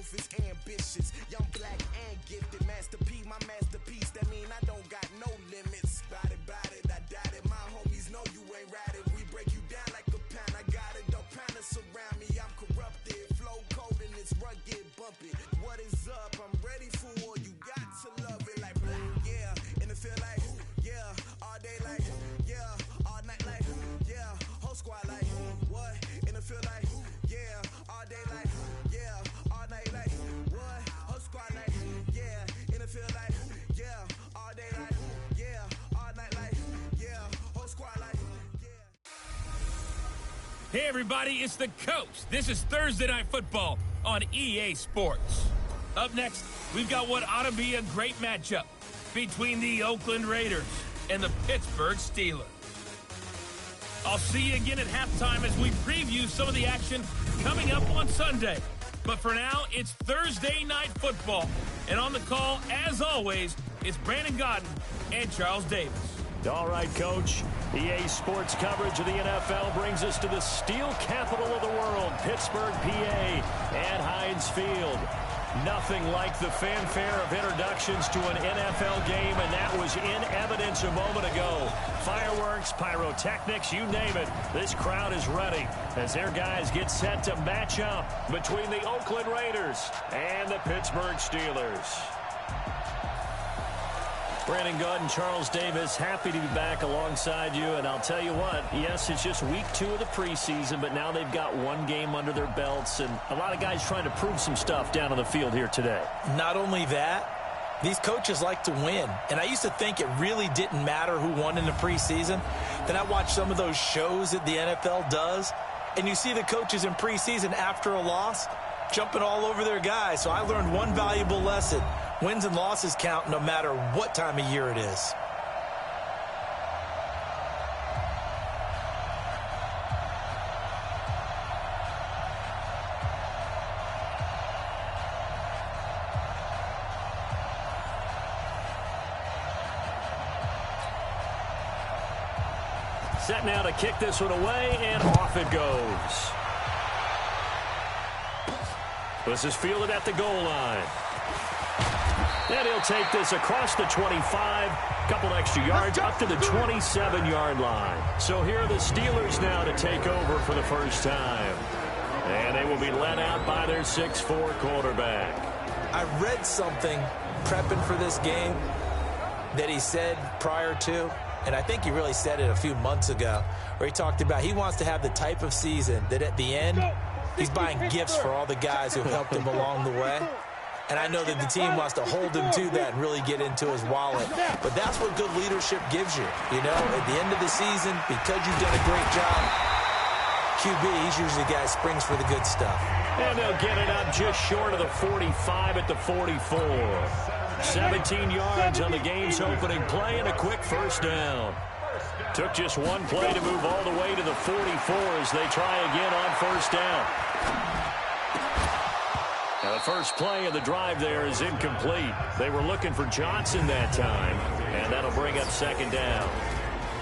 ruthless, ambitious, young, black, and gifted. Master P, my masterpiece. That mean I don't got no limits. Bout it, I doubt it. My homies know you ain't ratted. We break you down like a pound. I got it, don't panic surround me. I'm corrupted, flow cold and it's rugged, bumpy. What is up? I'm ready for war. You got to love it like black, yeah. And it feel like, yeah. All day like, yeah. All night like, yeah. Whole squad like, what? And it feel like, yeah. All day like, yeah. All night like, what? Whole squad like, yeah. And it feel like, yeah. All day like, yeah. All night like, yeah. Whole squad like, yeah. Hey everybody, it's the Coach. This is Thursday Night Football on EA Sports. Up next, we've got what ought to be a great matchup between the Oakland Raiders and the Pittsburgh Steelers. I'll see you again at halftime as we preview some of the action coming up on Sunday. But for now, it's Thursday Night Football. And on the call, as always, it's Brandon Godden and Charles Davis. All right, Coach. EA Sports coverage of the NFL brings us to the steel capital of the world, Pittsburgh, PA, and Heinz Field. Nothing like the fanfare of introductions to an NFL game, and that was in evidence a moment ago. Fireworks, pyrotechnics, you name it. This crowd is ready as their guys get set to match up between the Oakland Raiders and the Pittsburgh Steelers. Brandon Godden, Charles Davis, happy to be back alongside you. And I'll tell you what, yes, it's just week 2 of the preseason, but now they've got one game under their belts, and a lot of guys trying to prove some stuff down on the field here today. Not only that, these coaches like to win. And I used to think it really didn't matter who won in the preseason. Then I watched some of those shows that the NFL does, and you see the coaches in preseason after a loss jumping all over their guys. So I learned one valuable lesson. Wins and losses count no matter what time of year it is. Set now to kick this one away, and off it goes. This is fielded at the goal line. And he'll take this across the 25, couple extra yards, up to the 27-yard line. So here are the Steelers now to take over for the first time. And they will be led out by their 6'4 quarterback. I read something prepping for this game that he said prior to, and I think he really said it a few months ago, where he talked about he wants to have the type of season that at the end, he's buying gifts for all the guys who helped him along the way. And I know that the team wants to hold him to that and really get into his wallet. But that's what good leadership gives you. You know, at the end of the season, because you've done a great job, QB, he's usually the guy who springs for the good stuff. And they'll get it up just short of the 45 at the 44. 17 yards on the game's opening play and a quick first down. Took just one play to move all the way to the 44 as they try again on first down. Now the first play of the drive there is incomplete. They were looking for Johnson that time, and that'll bring up second down.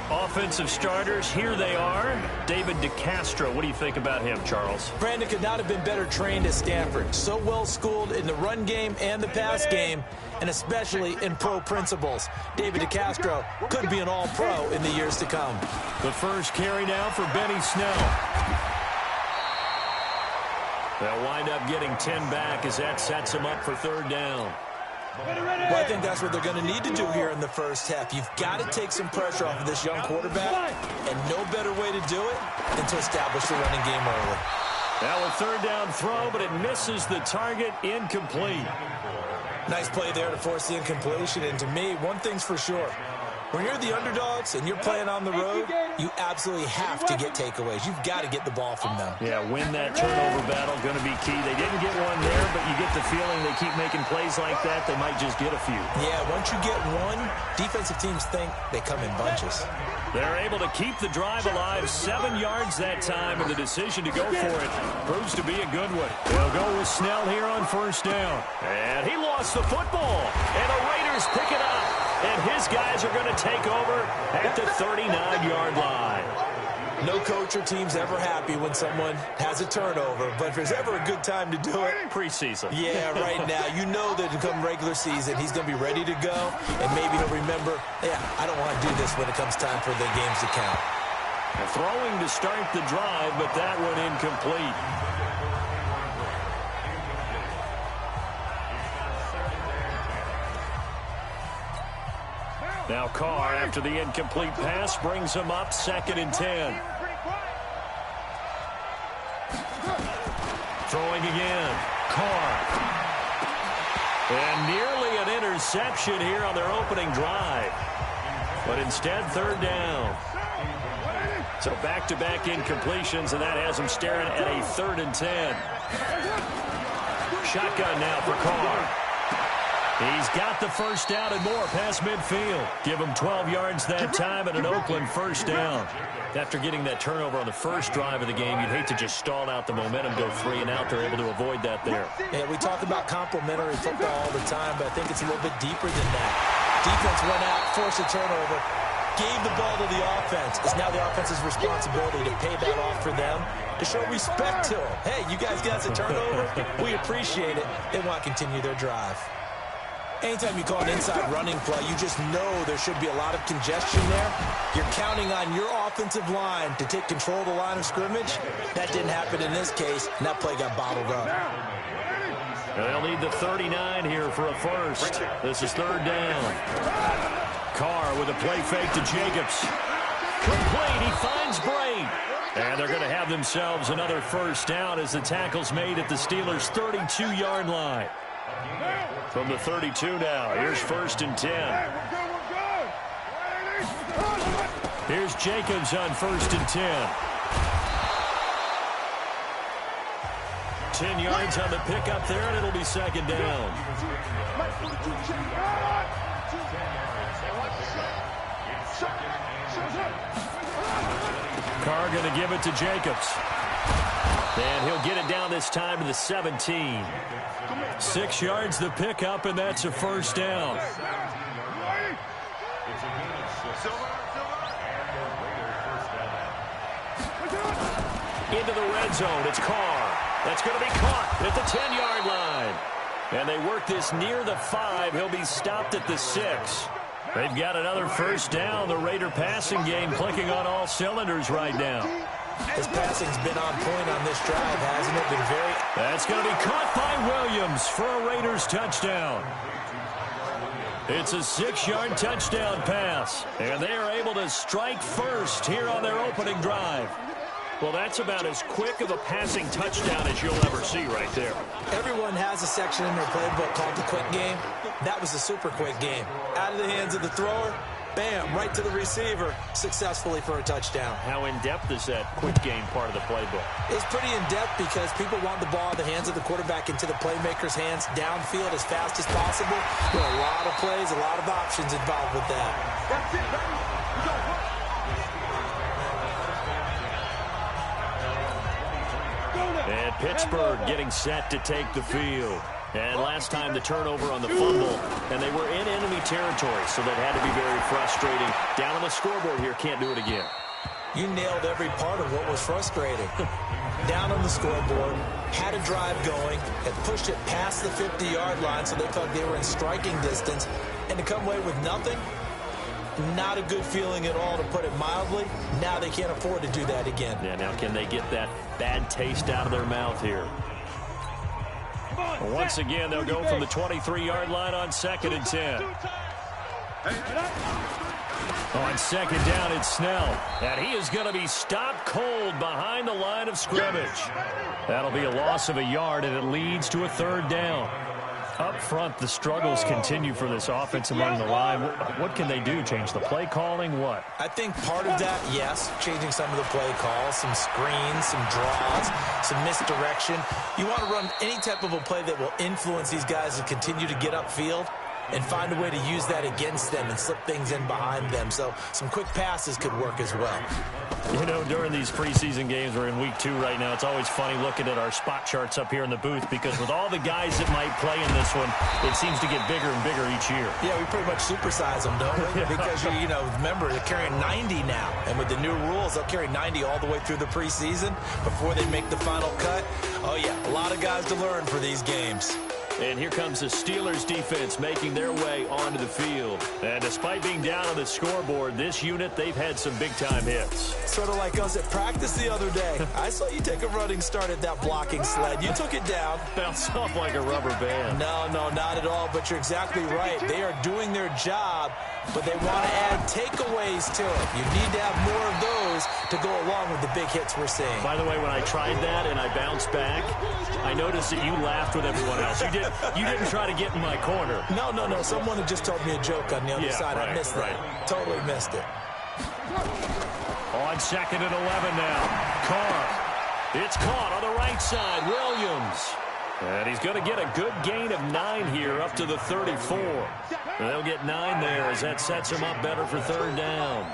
Offensive starters, here they are. David DeCastro, what do you think about him, Charles? Brandon could not have been better trained at Stanford. So well schooled in the run game and the pass game, and especially in pro principles. David DeCastro could be an all-pro in the years to come. The first carry now for Benny Snell. They'll wind up getting 10 back as that sets him up for third down. Well, I think that's what they're going to need to do here in the first half. You've got to take some pressure off of this young quarterback, and no better way to do it than to establish the running game early. Now a third down throw, but it misses the target, incomplete. Nice play there to force the incompletion, and to me, one thing's for sure. When you're the underdogs and you're playing on the road, you absolutely have to get takeaways. You've got to get the ball from them. Yeah, win that turnover battle, going to be key. They didn't get one there, but you get the feeling they keep making plays like that, they might just get a few. Yeah, once you get one, defensive teams think they come in bunches. They're able to keep the drive alive, 7 yards that time, and the decision to go for it proves to be a good one. They'll go with Snell here on first down. And he lost the football, and the Raiders pick it up. And his guys are going to take over at the 39-yard line. No coach or team's ever happy when someone has a turnover, but if there's ever a good time to do it, preseason. Yeah, right now. You know that come regular season, he's going to be ready to go, and maybe he'll remember, yeah, I don't want to do this when it comes time for the games to count. Throwing to start the drive, but that one incomplete. Now Carr, after the incomplete pass, brings him up 2nd and 10. Throwing again. Carr. And nearly an interception here on their opening drive. But instead, 3rd down. So back-to-back incompletions, and that has him staring at a 3rd and 10. Shotgun now for Carr. He's got the first down and more past midfield. Give him 12 yards that time and an Oakland first down. After getting that turnover on the first drive of the game, you'd hate to just stall out the momentum, go 3 and out. They're able to avoid that there. Yeah, we talk about complementary football all the time, but I think it's a little bit deeper than that. Defense went out, forced a turnover, gave the ball to the offense. It's now the offense's responsibility to pay that off for them, to show respect to them. Hey, you guys got us a turnover? We appreciate it. They want to continue their drive. Anytime you call an inside running play, you just know there should be a lot of congestion there. You're counting on your offensive line to take control of the line of scrimmage. That didn't happen in this case, and that play got bottled up. They'll need the 39 here for a first. This is 3rd down. Carr with a play fake to Jacobs. Complete. He finds Brain. And they're going to have themselves another first down as the tackle's made at the Steelers' 32-yard line. From the 32 now, here's 1st and 10. Here's Jacobs on 1st and 10. 10 yards on the pickup there, and it'll be 2nd down. Carr going to give it to Jacobs. And he'll get it down this time to the 17. 6 yards the pickup, and that's a first down. Into the red zone. It's Carr. That's going to be caught at the 10-yard line. And they work this near the 5. He'll be stopped at the 6. They've got another first down. The Raider passing game clicking on all cylinders right now. His passing's been on point on this drive, hasn't it? Been very... That's going to be caught by Williams for a Raiders touchdown. It's a 6-yard touchdown pass, and they are able to strike first here on their opening drive. Well, that's about as quick of a passing touchdown as you'll ever see right there. Everyone has a section in their playbook called the quick game. That was a super quick game. Out of the hands of the thrower, bam, right to the receiver, successfully for a touchdown. How in-depth is that quick game part of the playbook? It's pretty in-depth because people want the ball in the hands of the quarterback into the playmaker's hands downfield as fast as possible. There are a lot of plays, a lot of options involved with that. That's it, baby. And Pittsburgh getting set to take the field. And last time the turnover on the fumble, and they were in enemy territory, so that had to be very frustrating. Down on the scoreboard here, can't do it again. You nailed every part of what was frustrating. Down on the scoreboard, had a drive going, had pushed it past the 50-yard line, so they thought they were in striking distance, and to come away with nothing, not a good feeling at all, to put it mildly. Now they can't afford to do that again. Yeah, now can they get that bad taste out of their mouth here? Once again, they'll go from the 23-yard line on 2nd and 10. On 2nd down, it's Snell. And he is going to be stopped cold behind the line of scrimmage. That'll be a loss of a yard, and it leads to a 3rd down. Up front, the struggles continue for this offense among the line. What can they do? Change the play calling? What? I think part of that, yes, changing some of the play calls, some screens, some draws, some misdirection. You want to run any type of a play that will influence these guys to continue to get upfield. and find a way to use that against them and slip things in behind them. So some quick passes could work as well. You know, during these preseason games, we're in week 2 right now, it's always funny looking at our spot charts up here in the booth because with all the guys that might play in this one, it seems to get bigger and bigger each year. Yeah, we pretty much supersize them, don't we? Because, you know, remember, they're carrying 90 now. And with the new rules, they'll carry 90 all the way through the preseason before they make the final cut. Oh, yeah, a lot of guys to learn for these games. And here comes the Steelers defense making their way onto the field. And despite being down on the scoreboard, this unit, they've had some big-time hits. Sort of like us at practice the other day. I saw you take a running start at that blocking sled. You took it down. Bounced off like a rubber band. No, not at all, but you're exactly right. They are doing their job, but they want to add takeaways to it. You need to have more of those to go along with the big hits we're seeing. By the way, when I tried that and I bounced back, I noticed that you laughed with everyone else. You didn't try to get in my corner. No. Someone had just told me a joke on the other side. Right, I missed that. Totally missed it. On 2nd and 11 now. Carr. It's caught on the right side. Williams. And he's going to get a good gain of 9 here up to the 34. They'll get 9 there as that sets him up better for 3rd down.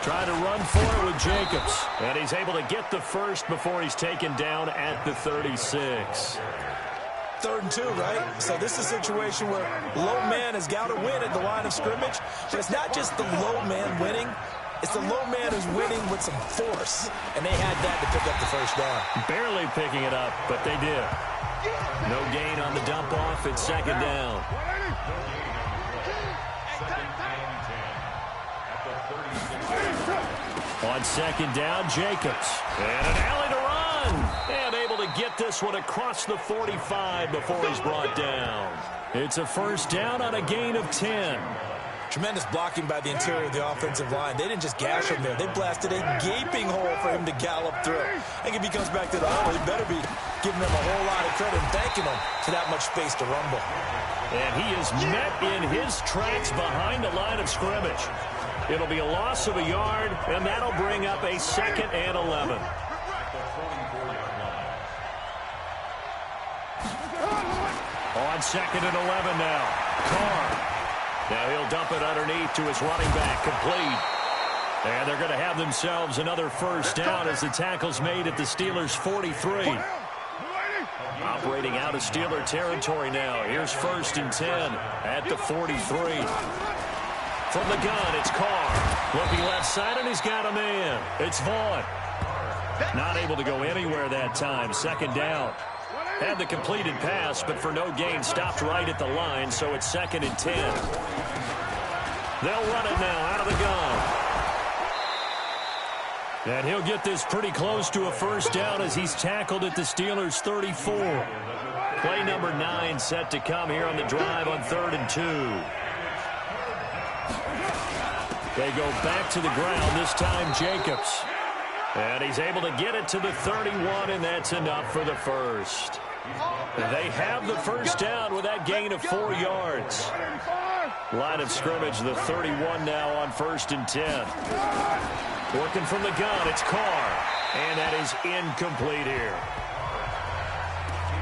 Trying to run for it with Jacobs. And he's able to get the first before he's taken down at the 36. 3rd and 2, right? So this is a situation where low man has got to win at the line of scrimmage. But it's not just the low man winning. It's the low man who's winning with some force. And they had that to pick up the first down. Barely picking it up, but they did. No gain on the dump off. It's 2nd down. On 2nd down, Jacobs. And an alley to run. And able to get this one across the 45 before he's brought down. It's a 1st down on a gain of 10. Tremendous blocking by the interior of the offensive line. They didn't just gash him there. They blasted a gaping hole for him to gallop through. I think if he comes back to the huddle, he better be giving them a whole lot of credit and thanking them for that much space to rumble. And he is met in his tracks behind the line of scrimmage. It'll be a loss of a yard, and that'll bring up a 2nd and 11. On 2nd and 11 now. Carr. Now he'll dump it underneath to his running back, complete. And they're going to have themselves another 1st down as the tackle's made at the Steelers' 43. Operating out of Steeler territory now. Here's 1st and 10 at the 43. From the gun, it's Carr. Looking left side, and he's got a man. It's Vaughn. Not able to go anywhere that time. 2nd down. Had the completed pass, but for no gain, stopped right at the line, so it's 2nd and 10. They'll run it now out of the gun. And he'll get this pretty close to a 1st down as he's tackled at the Steelers' 34. Play number 9 set to come here on the drive on 3rd and 2. They go back to the ground, this time Jacobs. And he's able to get it to the 31, and that's enough for the first. They have the 1st down with that gain of 4 yards. Line of scrimmage, the 31 now on 1st and 10. Working from the gun, it's Carr. And that is incomplete here.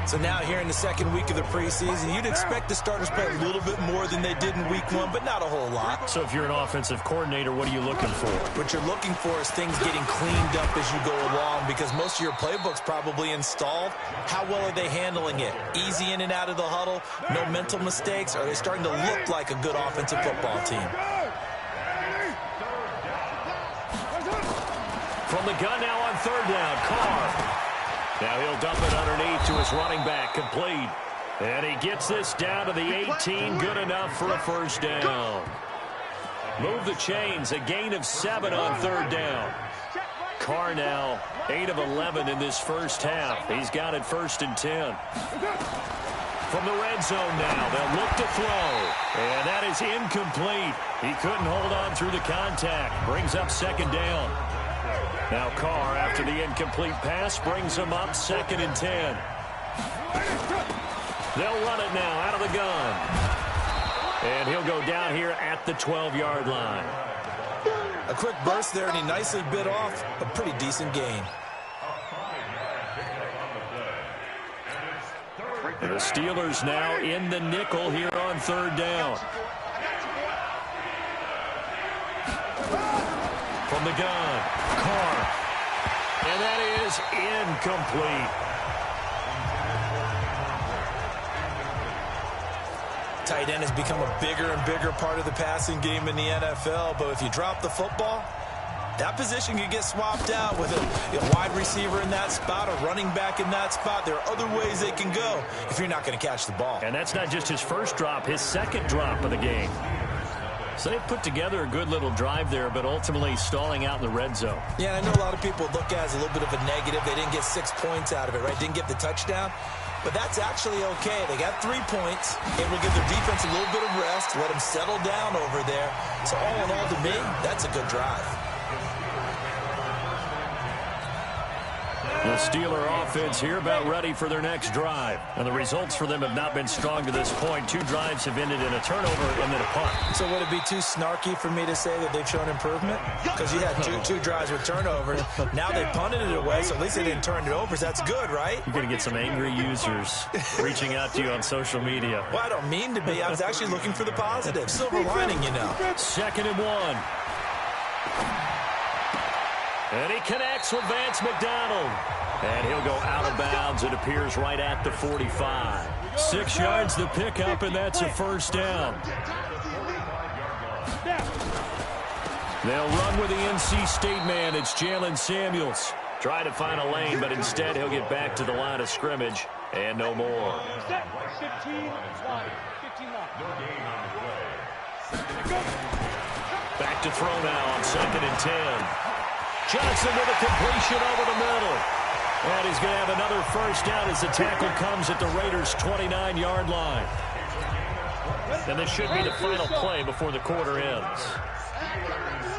So now here in the 2nd week of the preseason, you'd expect the starters to play a little bit more than they did in week 1, but not a whole lot. So if you're an offensive coordinator, what are you looking for? What you're looking for is things getting cleaned up as you go along, because most of your playbook's probably installed. How well are they handling it? Easy in and out of the huddle? No mental mistakes? Are they starting to look like a good offensive football team? From the gun now on 3rd down, Carr. Now he'll dump it underneath to his running back, complete. And he gets this down to the 18, good enough for a 1st down. Move the chains, a gain of 7 on 3rd down. Carr now 8 of 11 in this 1st half. He's got it 1st and 10. From the red zone now, they'll look to throw. And that is incomplete. He couldn't hold on through the contact. Brings up 2nd down. Now Carr, after the incomplete pass, brings him up 2nd and 10. They'll run it now out of the gun. And he'll go down here at the 12-yard line. A quick burst there, and he nicely bit off a pretty decent gain. And the Steelers now in the nickel here on third down. From the gun, Carr. And that is incomplete. Tight end has become a bigger and bigger part of the passing game in the NFL, but if you drop the football, that position could get swapped out with a wide receiver in that spot, a running back in that spot. There are other ways they can go if you're not going to catch the ball. And that's not just his first drop, his second drop of the game. So they put together a good little drive there, but ultimately stalling out in the red zone. Yeah, I know a lot of people look at it as a little bit of a negative. They didn't get 6 points out of it, right? Didn't get the touchdown. But that's actually okay. They got 3 points. Able to give their defense a little bit of rest, let them settle down over there. So all in all, to me, that's a good drive. The Steeler offense here about ready for their next drive. And the results for them have not been strong to this point. 2 drives have ended in a turnover and then a punt. So would it be too snarky for me to say that they've shown improvement? Because you had two drives with turnovers. Now they punted it away, so at least they didn't turn it over. So that's good, right? You're going to get some angry users reaching out to you on social media. Well, I don't mean to be. I was actually looking for the positive. Silver lining, you know. 2nd and 1. And he connects with Vance McDonald. And he'll go out of bounds. It appears right at the 45. 6 yards the pickup, and that's a first down. They'll run with the NC State man. It's Jalen Samuels. Try to find a lane, but instead he'll get back to the line of scrimmage. And no more. Back to throw now on 2nd and 10. Johnson with a completion over the middle. And he's going to have another first down as the tackle comes at the Raiders' 29-yard line. And this should be the final play before the quarter ends.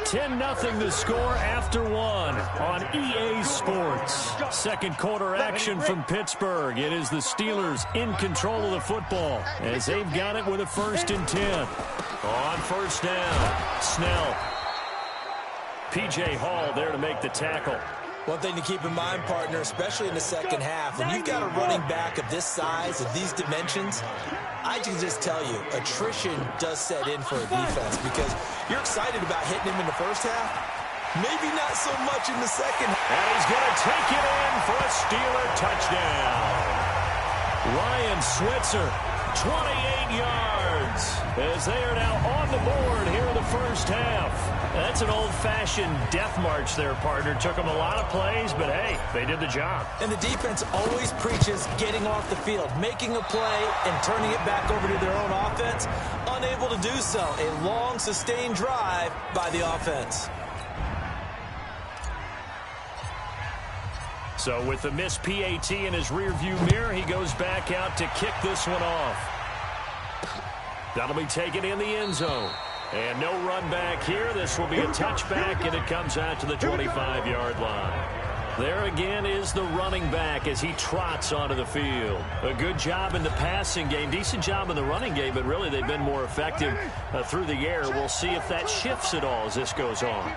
10-0 the score after 1 on EA Sports. Second quarter action from Pittsburgh. It is the Steelers in control of the football as they've got it with a 1st and 10. On first down, Snell. P.J. Hall there to make the tackle. One thing to keep in mind, partner, especially in the second half, when you've got a running back of this size, of these dimensions, I can just tell you, attrition does set in for a defense because you're excited about hitting him in the first half. Maybe not so much in the second. And he's going to take it in for a Steeler touchdown. Ryan Switzer, 28 yards, as they are now on the board here in the first half. That's an old-fashioned death march there, partner. Took them a lot of plays, but hey, they did the job. And the defense always preaches getting off the field, making a play, and turning it back over to their own offense. Unable to do so. A long, sustained drive by the offense. So with the missed PAT in his rearview mirror, he goes back out to kick this one off. That'll be taken in the end zone. And no run back here. This will be a touchback, and it comes out to the 25-yard line. There again is the running back as he trots onto the field. A good job in the passing game. Decent job in the running game, but really they've been more effective through the air. We'll see if that shifts at all as this goes on.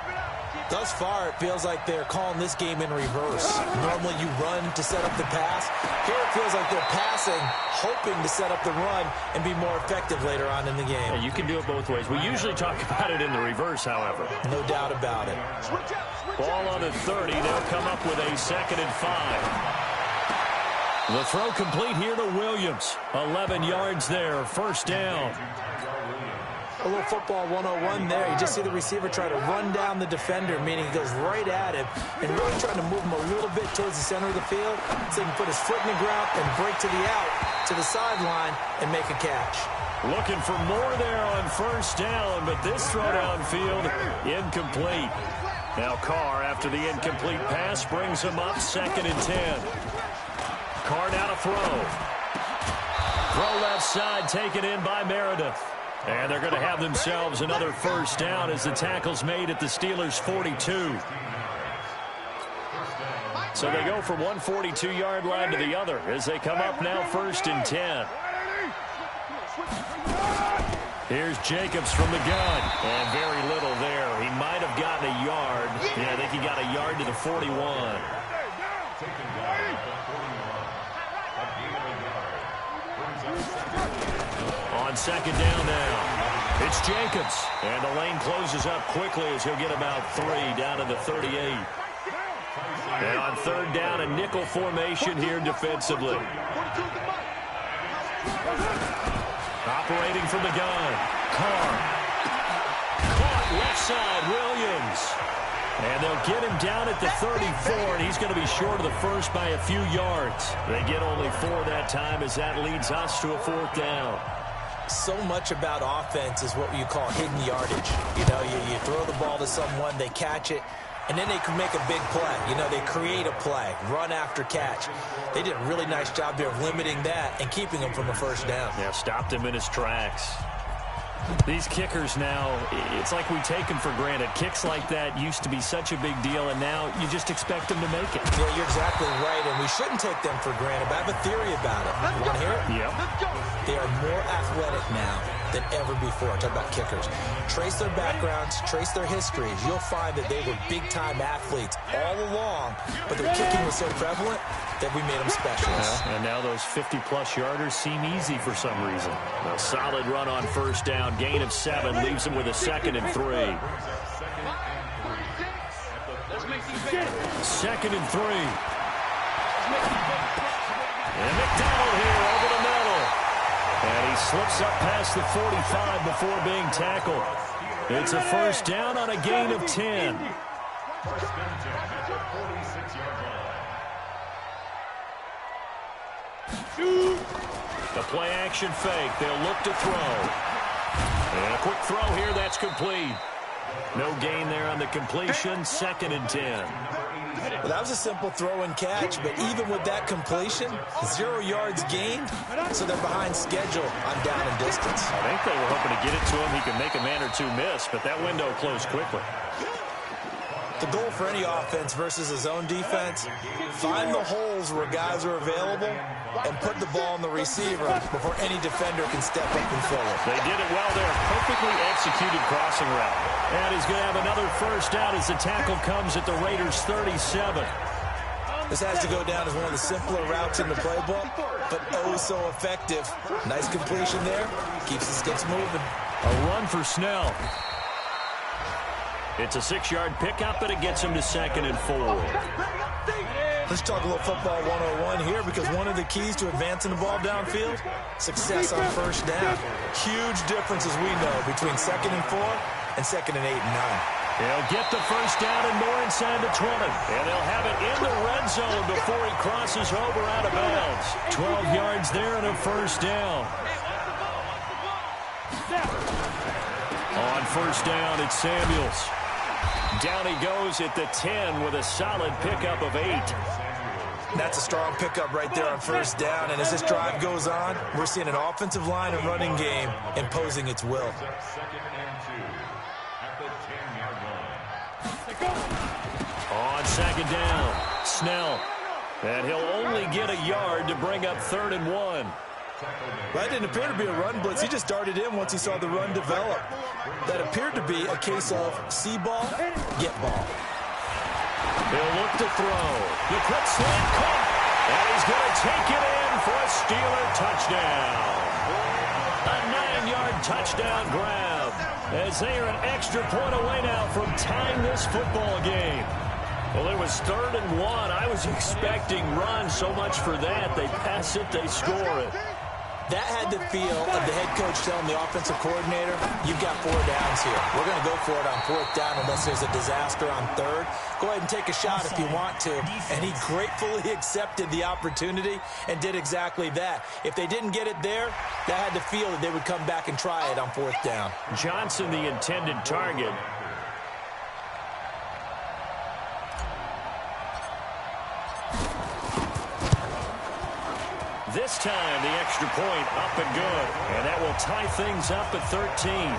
Thus far, it feels like they're calling this game in reverse. Normally you run to set up the pass. Here it feels like they're passing, hoping to set up the run and be more effective later on in the game. Yeah, you can do it both ways. We usually talk about it in the reverse, however. No doubt about it. Ball on the 30. They'll come up with a 2nd and 5. The throw complete here to Williams. 11 yards there. First down. A little football 101 there. You just see the receiver try to run down the defender, meaning he goes right at him and really trying to move him a little bit towards the center of the field so he can put his foot in the ground and break to the out, to the sideline, and make a catch. Looking for more there on first down, but this throw downfield incomplete. Now Carr, after the incomplete pass, brings him up 2nd and 10. Carr now to throw. Throw left side, taken in by Meredith. And they're going to have themselves another first down as the tackle's made at the Steelers' 42. So they go from one 42-yard line to the other as they come up now 1st and 10. Here's Jacobs from the gun. And very little there. He might have gotten a yard. Yeah, I think he got a yard to the 41. on second down now. It's Jacobs. And the lane closes up quickly as he'll get about 3 down to the 38. And on third down, a nickel formation here defensively. Operating from the gun. Carr. Caught left side, Williams. And they'll get him down at the 34, and he's going to be short of the first by a few yards. They get only 4 that time as that leads us to a 4th down. So much about offense is what you call hidden yardage. You know, you throw the ball to someone, they catch it, and then they can make a big play. You know, they create a play, run after catch. They did a really nice job there of limiting that and keeping him from a first down. Yeah, stopped him in his tracks. These kickers now, it's like we take them for granted. Kicks like that used to be such a big deal, and now you just expect them to make it. Yeah, you're exactly right, and we shouldn't take them for granted, but I have a theory about it. You want to hear it? Yep. They are more athletic now than ever before. Talk about kickers. Trace their backgrounds, trace their histories. You'll find that they were big-time athletes all along, but their kicking was so prevalent that we made them specialists. Yeah, and now those 50-plus yarders seem easy for some reason. A solid run on first down. Gain of 7 leaves him with a 2nd and 3. 2nd and 3. And McDonald here over the middle. And he slips up past the 45 before being tackled. It's a first down on a gain of 10. The play action fake. They'll look to throw. And a quick throw here. That's complete. No gain there on the completion. 2nd and 10. Well, that was a simple throw and catch, but even with that completion, 0 yards gained, so they're behind schedule on down and distance. I think they were hoping to get it to him. He could make a man or two miss, but that window closed quickly. The goal for any offense versus a zone defense, find the holes where guys are available and put the ball on the receiver before any defender can step up and fill it. They did it well there. Perfectly executed crossing route. And he's going to have another first down as the tackle comes at the Raiders' 37. This has to go down as one of the simpler routes in the playbook, but oh so effective. Nice completion there. Keeps the sticks moving. A run for Snell. It's a 6-yard pickup, but it gets him to 2nd and 4. Let's talk a little football 101 here, because one of the keys to advancing the ball downfield, success on first down. Huge difference, as we know, between 2nd and 4 and 2nd and 8 and 9. They'll get the first down and more inside the 20. And they'll have it in the red zone before he crosses over out of bounds. 12 yards there and a first down. On first down, it's Samuels. Down he goes at the 10 with a solid pickup of 8. That's a strong pickup right there on first down. And as this drive goes on, we're seeing an offensive line and running game imposing its will. On second down, Snell. And he'll only get a yard to bring up 3rd and 1. That didn't appear to be a run blitz. He just darted in once he saw the run develop. That appeared to be a case of see ball, get ball. He'll look to throw. The quick slant caught. And he's going to take it in for a Steeler touchdown. A 9-yard touchdown grab. As they are an extra point away now from tying this football game. Well, it was 3rd and 1. I was expecting run, so much for that. They pass it, they score it. That had the feel of the head coach telling the offensive coordinator, you've got 4 downs here. We're going to go for it on 4th down unless there's a disaster on 3rd. Go ahead and take a shot if you want to. And he gratefully accepted the opportunity and did exactly that. If they didn't get it there, that had the feel that they would come back and try it on 4th down. Johnson, the intended target. This time, the extra point up and good. And that will tie things up at 13.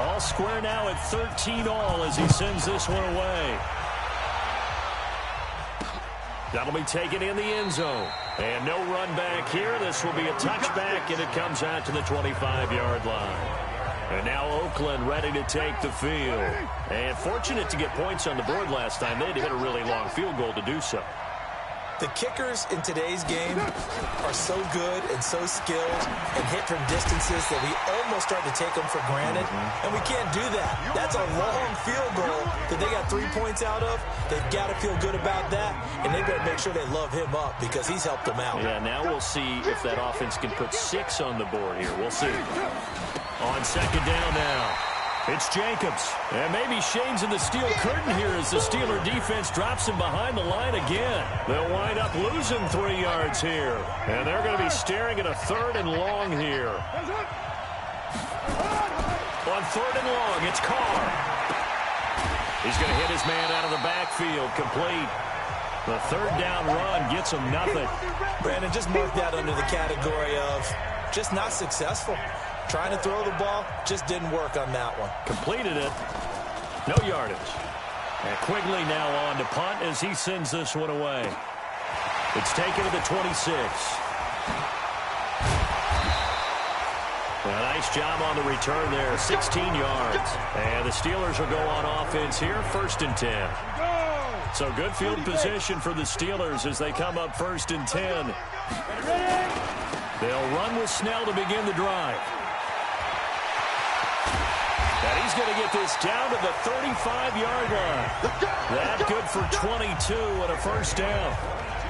All square now at 13 all as he sends this one away. That'll be taken in the end zone. And no run back here. This will be a touchback, and it comes out to the 25-yard line. And now Oakland ready to take the field. And fortunate to get points on the board last time. They had to hit a really long field goal to do so. The kickers in today's game are so good and so skilled and hit from distances that we almost start to take them for granted, and we can't do that. That's a long field goal that they got 3 points out of. They've got to feel good about that, and they better make sure they love him up because he's helped them out. Yeah, now we'll see if that offense can put 6 on the board here. We'll see. On second down now. It's Jacobs. And maybe Shane's in the steel curtain here as the Steeler defense drops him behind the line again. They'll wind up losing 3 yards here. And they're going to be staring at a 3rd and long here. On 3rd and long, it's Carr. He's going to hit his man out of the backfield. Complete. The 3rd down run gets him nothing. Brandon, just mark that under the category of just not successful. Trying to throw the ball, just didn't work on that one. Completed it. No yardage. And Quigley now on to punt as he sends this one away. It's taken to the 26. A nice job on the return there. 16 yards. And the Steelers will go on offense here. 1st and 10. So good field position for the Steelers as they come up 1st and 10. They'll run with Snell to begin the drive. And he's going to get this down to the 35-yard line. That good for 22 and a 1st down.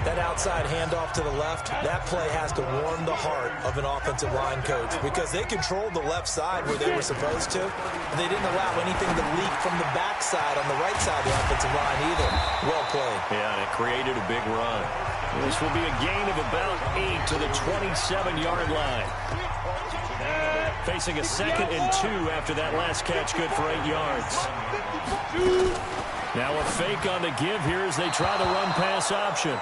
That outside handoff to the left, that play has to warm the heart of an offensive line coach because they controlled the left side where they were supposed to. They didn't allow anything to leak from the backside on the right side of the offensive line either. Well played. Yeah, and it created a big run. This will be a gain of about 8 to the 27-yard line. Facing a 2nd and 2 after that last catch, good for 8 yards. Now a fake on the give here as they try the run-pass option.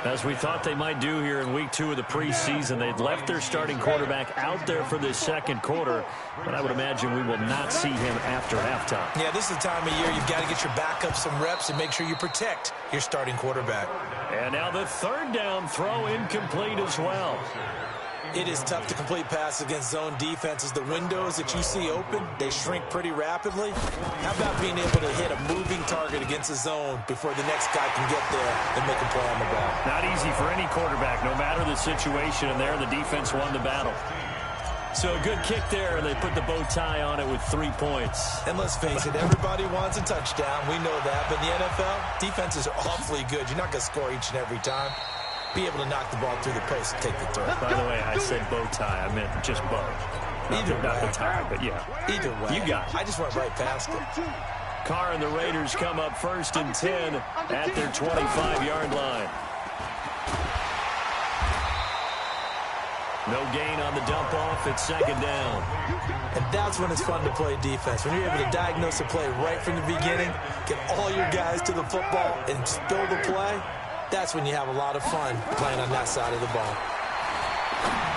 As we thought they might do here in week 2 of the preseason, they'd left their starting quarterback out there for this 2nd quarter, but I would imagine we will not see him after halftime. Yeah, this is the time of year you've got to get your backup some reps and make sure you protect your starting quarterback. And now the 3rd down throw incomplete as well. It is tough to complete passes against zone defenses. The windows that you see open, they shrink pretty rapidly. How about being able to hit a moving target against a zone before the next guy can get there and make a play on the ball? Not easy for any quarterback, no matter the situation, and there the defense won the battle. So a good kick there, and they put the bow tie on it with 3 points. And let's face it, everybody wants a touchdown. We know that. But in the NFL, defenses are awfully good. You're not going to score each and every time. Be able to knock the ball through the post and take the throw. By the way, I said bow tie. I meant just bow. Not the tie, but yeah. Either way. You got it. I just went right past it. Carr and the Raiders come up 1st and 10 at their 25-yard line. No gain on the dump off. It's 2nd down. And that's when it's fun to play defense. When you're able to diagnose a play right from the beginning, get all your guys to the football, and spill the play, that's when you have a lot of fun playing on that side of the ball.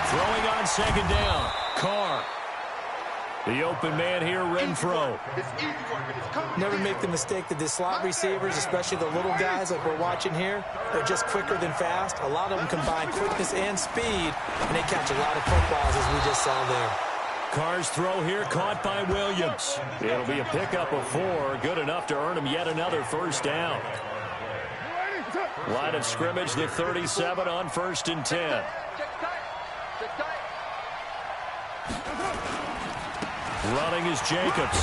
Throwing on 2nd down. Carr. The open man here, Renfro. Never make the mistake that the slot receivers, especially the little guys like we're watching here, are just quicker than fast. A lot of them combine quickness and speed, and they catch a lot of footballs as we just saw there. Carr's throw here caught by Williams. It'll be a pickup of 4, good enough to earn him yet another 1st down. Line of scrimmage, the 37 on 1st and 10. Running is Jacobs.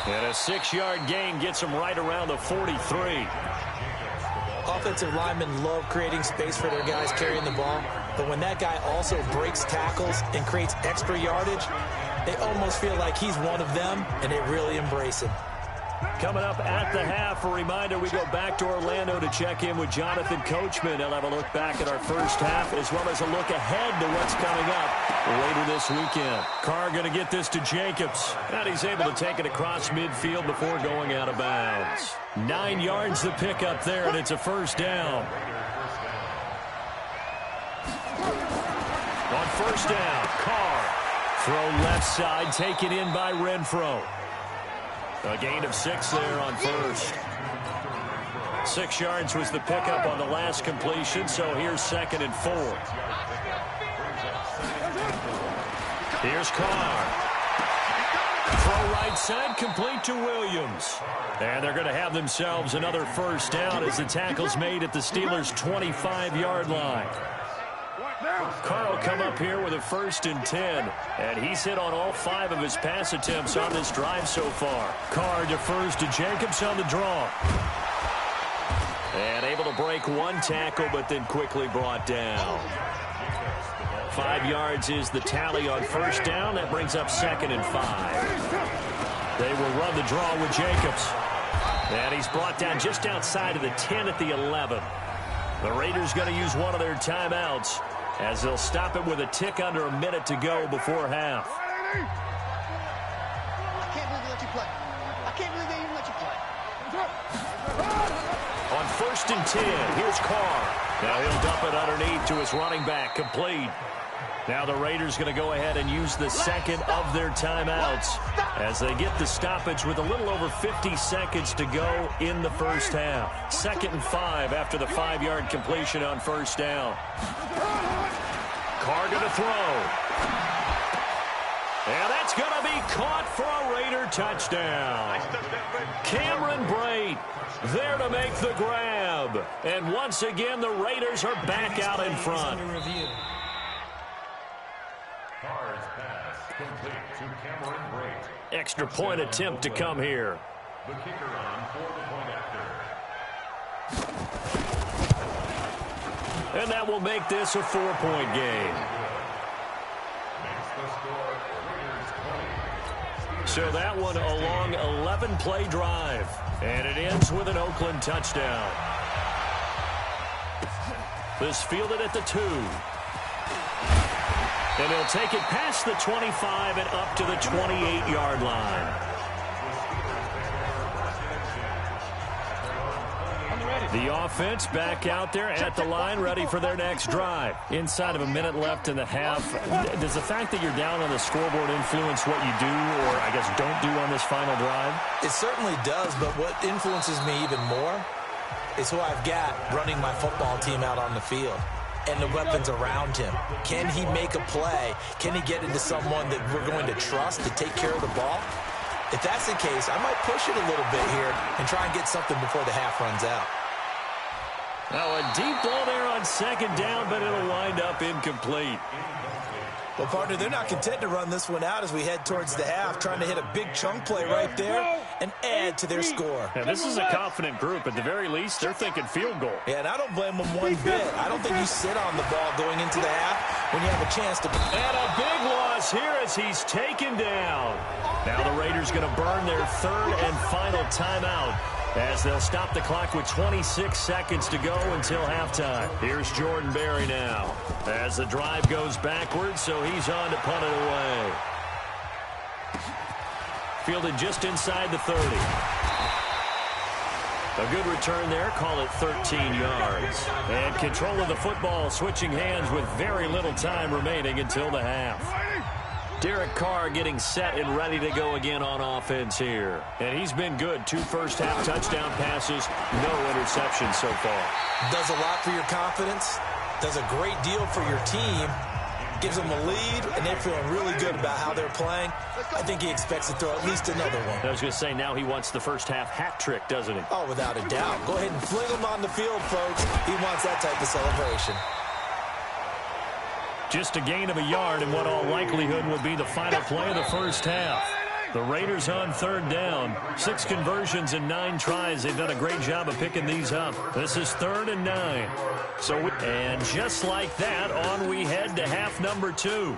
And a 6-yard gain gets him right around the 43. Offensive linemen love creating space for their guys carrying the ball, but when that guy also breaks tackles and creates extra yardage, they almost feel like he's one of them, and they really embrace him. Coming up at the half, a reminder, we go back to Orlando to check in with Jonathan Coachman. He'll have a look back at our first half as well as a look ahead to what's coming up later this weekend. Carr going to get this to Jacobs, and he's able to take it across midfield before going out of bounds. 9 yards to pick up there, and it's a 1st down. On 1st down, Carr. Throw left side, taken in by Renfro. A gain of 6 there on 1st. 6 yards was the pickup on the last completion, so here's 2nd and 4. Here's Carr. Throw right side, complete to Williams. And they're going to have themselves another first down as the tackle's made at the Steelers' 25-yard line. Carr will come up here with a 1st and 10, and he's hit on all 5 of his pass attempts on this drive so far. Carr defers to Jacobs on the draw. And able to break 1 tackle, but then quickly brought down. 5 yards is the tally on first down. That brings up 2nd and 5. They will run the draw with Jacobs. And he's brought down just outside of the 10 at the 11. The Raiders going to use one of their timeouts as they'll stop it with a tick under a minute to go before half. I can't believe they let you play. I can't believe they even let you play. On 1st and 10, here's Carr. Now he'll dump it underneath to his running back, complete. Now the Raiders going to go ahead and use the second of their timeouts as they get the stoppage with a little over 50 seconds to go in the first half. 2nd and 5 after the 5-yard completion on first down. Carr going to throw. And that's going to be caught for a Raider touchdown. Cameron Brate there to make the grab. And once again, the Raiders are back out in front. Carr's pass complete to Cameron Brate. Extra point attempt to come here. The kicker on for the point after. And that will make this a 4-point game. Makes the score Raiders 20. So that one a long 11-play drive. And it ends with an Oakland touchdown. This fielded at the 2. And he'll take it past the 25 and up to the 28-yard line. The offense back out there at the line, ready for their next drive. Inside of a minute left in the half, does the fact that you're down on the scoreboard influence what you do, or I guess don't do on this final drive? It certainly does, but what influences me even more is who I've got running my football team out on the field and the weapons around him. Can he make a play? Can he get into someone that we're going to trust to take care of the ball? If that's the case, I might push it a little bit here and try and get something before the half runs out. Now a deep ball there on 2nd down, but it'll wind up incomplete. Well, partner, they're not content to run this one out as we head towards the half, trying to hit a big chunk play right there and add to their score. Yeah, this is a confident group. At the very least, they're thinking field goal. Yeah, and I don't blame them one bit. I don't think you sit on the ball going into the half when you have a chance to. And a big loss here as he's taken down. Now the Raiders going to burn their 3rd and final timeout as they'll stop the clock with 26 seconds to go until halftime. Here's Jordan Berry now as the drive goes backwards, so he's on to punt it away. Fielded just inside the 30. A good return there, call it 13 yards. And control of the football switching hands with very little time remaining until the half. Derek Carr getting set and ready to go again on offense here. And he's been good. 2 first-half touchdown passes, no interceptions so far. Does a lot for your confidence, does a great deal for your team, gives them a lead, and they're feeling really good about how they're playing. I think he expects to throw at least another one. I was going to say, now he wants the first-half hat trick, doesn't he? Oh, without a doubt. Go ahead and fling him on the field, folks. He wants that type of celebration. Just a gain of a yard in what all likelihood will be the final play of the first half. The Raiders on 3rd down. 6 conversions and 9 tries. They've done a great job of picking these up. This is 3rd and 9. And just like that, on we head to half number 2.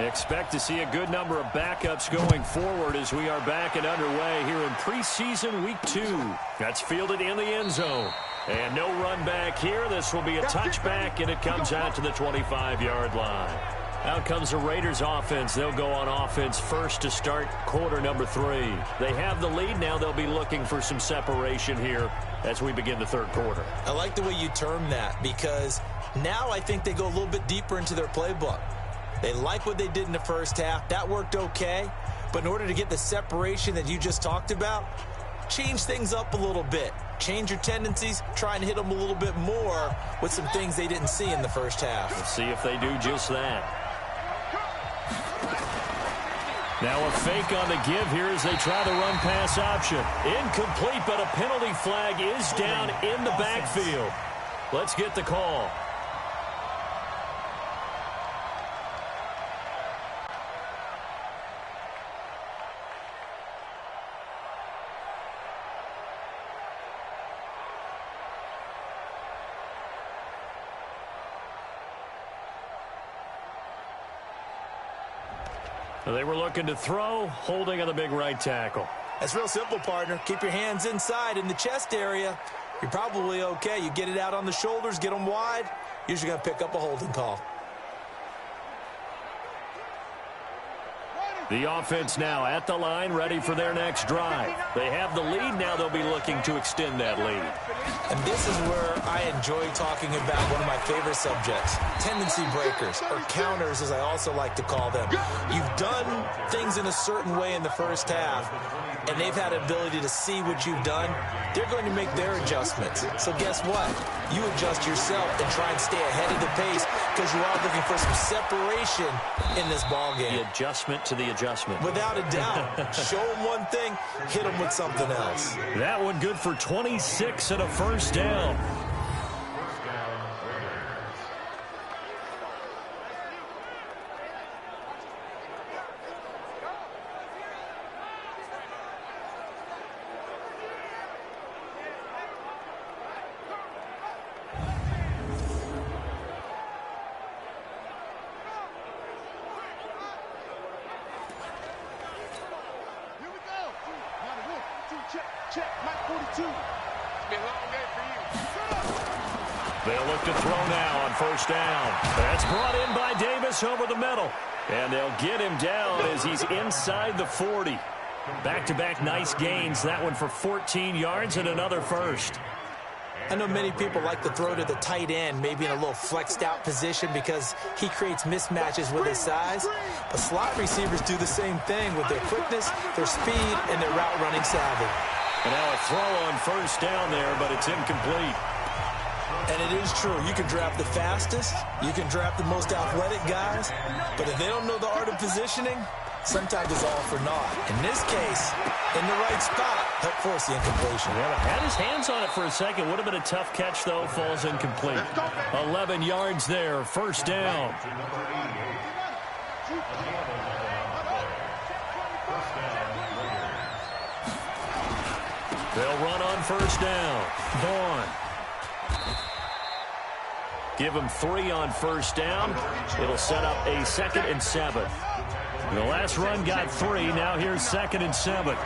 Expect to see a good number of backups going forward as we are back and underway here in preseason week 2. That's fielded in the end zone. And no run back here. This will be a touchback, and it comes out to the 25-yard line. Out comes the Raiders offense. They'll go on offense first to start quarter number 3. They have the lead. Now they'll be looking for some separation here as we begin the third quarter. I like the way you term that, because now I think they go a little bit deeper into their playbook. They like what they did in the first half. That worked okay. But in order to get the separation that you just talked about, change things up a little bit. Change your tendencies. Try and hit them a little bit more with some things they didn't see in the first half. Let's see if they do just that. Now a fake on the give here as they try the run-pass option. Incomplete, but a penalty flag is down in the backfield. Let's get the call. They were looking to throw, holding on the big right tackle. That's real simple, partner. Keep your hands inside in the chest area. You're probably okay. You get it out on the shoulders, get them wide. Usually going to pick up a holding call. The offense now at the line, ready for their next drive. They have the lead. Now they'll be looking to extend that lead. And this is where I enjoy talking about one of my favorite subjects, tendency breakers, or counters as I also like to call them. You've done things in a certain way in the first half, and they've had an ability to see what you've done. They're going to make their adjustments. So guess what? You adjust yourself and try and stay ahead of the pace because you are looking for some separation in this ball game. The adjustment to the adjustment. Without a doubt. Show them one thing, hit them with something else. That one good for 26 and a first down. They'll look to throw now on first down. That's brought in by Davis over the middle. And they'll get him down as he's inside the 40. Back-to-back nice gains. That one for 14 yards and another first. I know many people like to throw to the tight end, maybe in a little flexed out position because he creates mismatches with his size. But slot receivers do the same thing with their quickness, their speed, and their route running savvy. And now a throw on first down there, but it's incomplete. And it is true. You can draft the fastest. You can draft the most athletic guys. But if they don't know the art of positioning, sometimes it's all for naught. In this case, in the right spot, help force the incompletion. Yeah, had his hands on it for a second. Would have been a tough catch, though. Falls incomplete. 11 yards there. First down. They'll run on first down. Vaughn. Give him 3 on first down. It'll set up a 2nd and 7. The last run got 3. Now here's 2nd and 7.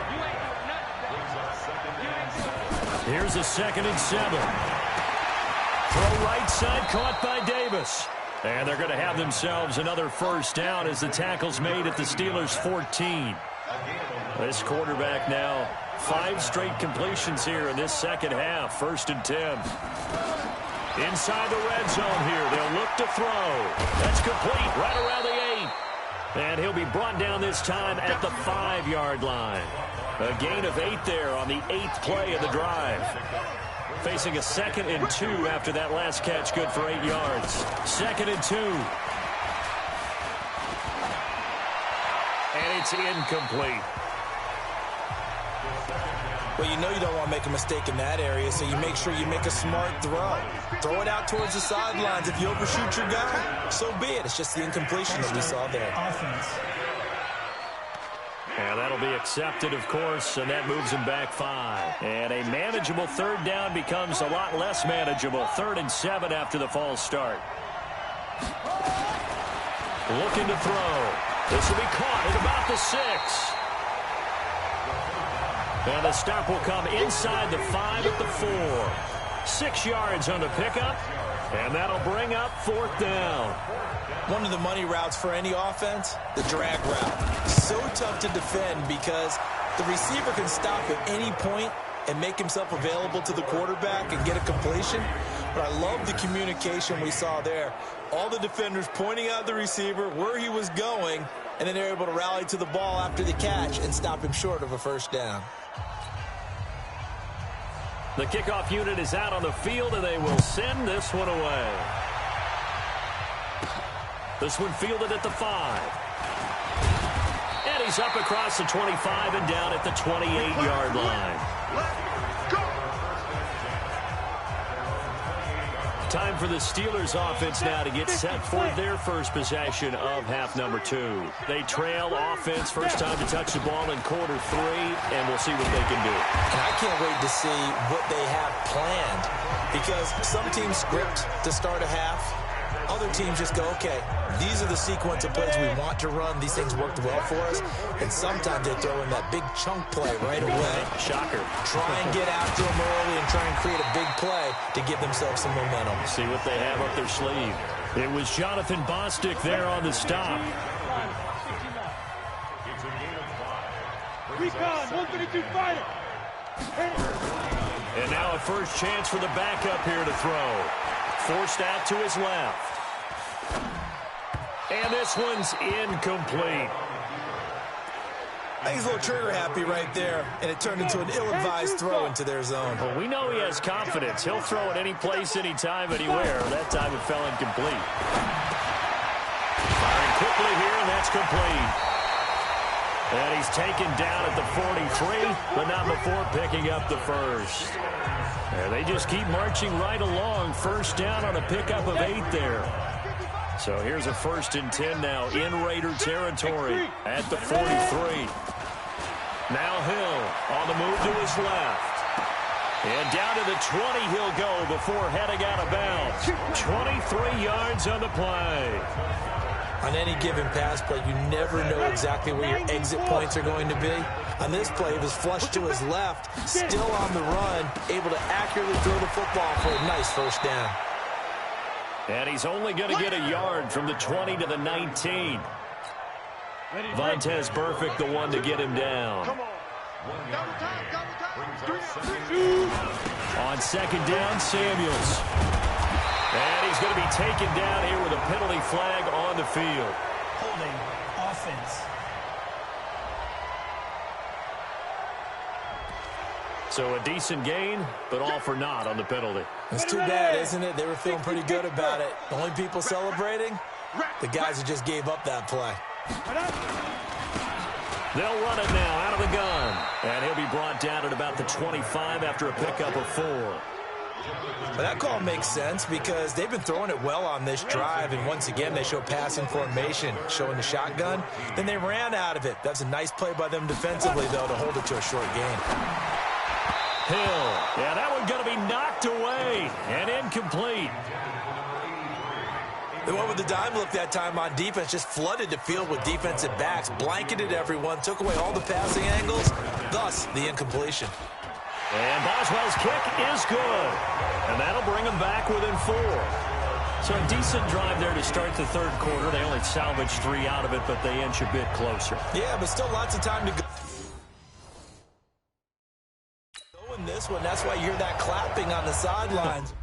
Here's a 2nd and 7. Throw right side, caught by Davis. And they're going to have themselves another first down as the tackle's made at the Steelers' 14. This quarterback now 5 straight completions here in this second half. 1st and 10. Inside the red zone here. They'll look to throw. That's complete right around the 8. And he'll be brought down this time at the 5-yard line. A gain of 8 there on the 8th play of the drive. Facing a 2nd and 2 after that last catch, good for 8 yards. 2nd and 2. And it's incomplete. Well, you know you don't want to make a mistake in that area, so you make sure you make a smart throw. Throw it out towards the sidelines. If you overshoot your guy, so be it. It's just the incompletion that we saw there. And that'll be accepted, of course, and that moves him back 5. And a manageable 3rd down becomes a lot less manageable. 3rd and 7 after the false start. Looking to throw. This will be caught at about the 6. And the stop will come inside the 5 at the 4. 6 yards on the pickup, and that'll bring up 4th down. One of the money routes for any offense, the drag route. So tough to defend because the receiver can stop at any point and make himself available to the quarterback and get a completion. But I love the communication we saw there. All the defenders pointing out the receiver, where he was going, and then they're able to rally to the ball after the catch and stop him short of a 1st down. The kickoff unit is out on the field, and they will send this one away. This one fielded at the 5. And he's up across the 25 and down at the 28-yard line. Time for the Steelers offense now to get set for their first possession of half number 2. They trail offense, first time to touch the ball in quarter 3, and we'll see what they can do. And I can't wait to see what they have planned, because some teams script to start a half. Other teams just go, okay, these are the sequence of plays we want to run. These things worked well for us. And sometimes they throw in that big chunk play right away. Shocker. Try and get after them early and try and create a big play to give themselves some momentum. See what they have up their sleeve. It was Jonathan Bostic there on the stop. Recon, 132 fighter. And now a first chance for the backup here to throw. Forced out to his left. And this one's incomplete. I think he's a little trigger happy right there, and it turned into an ill-advised throw into their zone. Well, we know he has confidence. He'll throw it any place, anytime, anywhere. That time it fell incomplete. Firing quickly here, and that's complete. And he's taken down at the 43, but not before picking up the first. And they just keep marching right along. First down on a pickup of 8 there. So here's a 1st and 10 now in Raider territory at the 43. Now Hill on the move to his left. And down to the 20 he'll go before heading out of bounds. 23 yards on the play. On any given pass play, you never know exactly where your exit points are going to be. On this play, he was flushed to his left, still on the run, able to accurately throw the football for a nice 1st down. And he's only going to get a yard from the 20 to the 19. Vontaze Burfict, the one to get him down. On 2nd down, Samuels. And he's going to be taken down here with a penalty flag on the field. Holding offense. So a decent gain, but all for naught on the penalty. It's too bad, isn't it? They were feeling pretty good about it. The only people celebrating, the guys who just gave up that play. They'll run it now out of the gun. And he'll be brought down at about the 25 after a pickup of 4. But that call makes sense because they've been throwing it well on this drive, and once again they show passing formation, showing the shotgun. Then they ran out of it. That's a nice play by them defensively, though, to hold it to a short gain. Hill. Yeah, that one going to be knocked away and incomplete. They went with the dime look that time on defense, just flooded the field with defensive backs, blanketed everyone, took away all the passing angles, thus the incompletion. And Boswell's kick is good. And that'll bring them back within 4. So a decent drive there to start the 3rd quarter. They only salvaged 3 out of it, but they inch a bit closer. Yeah, but still lots of time to go. In this one, that's why you hear that clapping on the sidelines.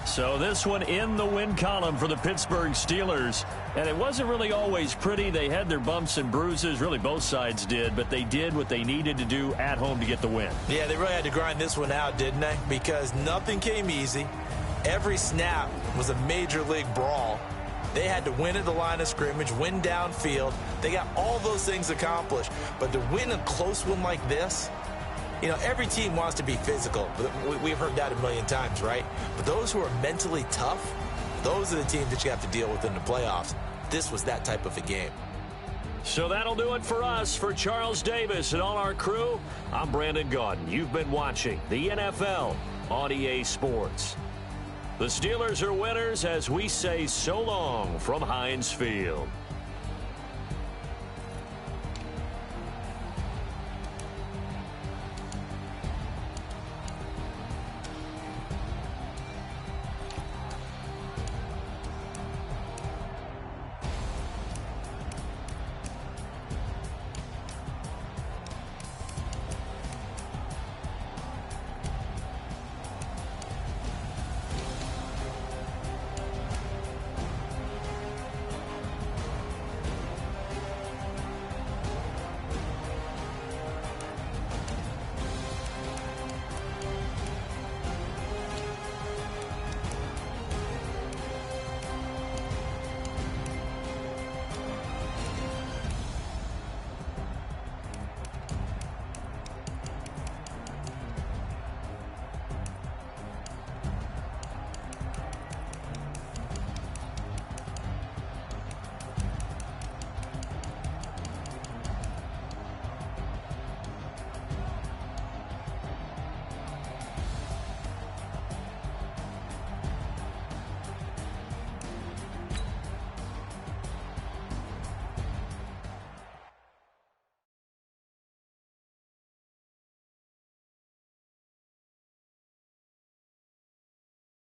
So this one in the win column for the Pittsburgh Steelers. And it wasn't really always pretty. They had their bumps and bruises. Really, both sides did. But they did what they needed to do at home to get the win. Yeah, they really had to grind this one out, didn't they? Because nothing came easy. Every snap was a major league brawl. They had to win at the line of scrimmage, win downfield. They got all those things accomplished. But to win a close one like this, you know, every team wants to be physical. We've heard that a million times, right? But those who are mentally tough, those are the teams that you have to deal with in the playoffs. This was that type of a game. So that'll do it for us. For Charles Davis and all our crew, I'm Brandon Gaudin. You've been watching the NFL on EA Sports. The Steelers are winners as we say so long from Heinz Field.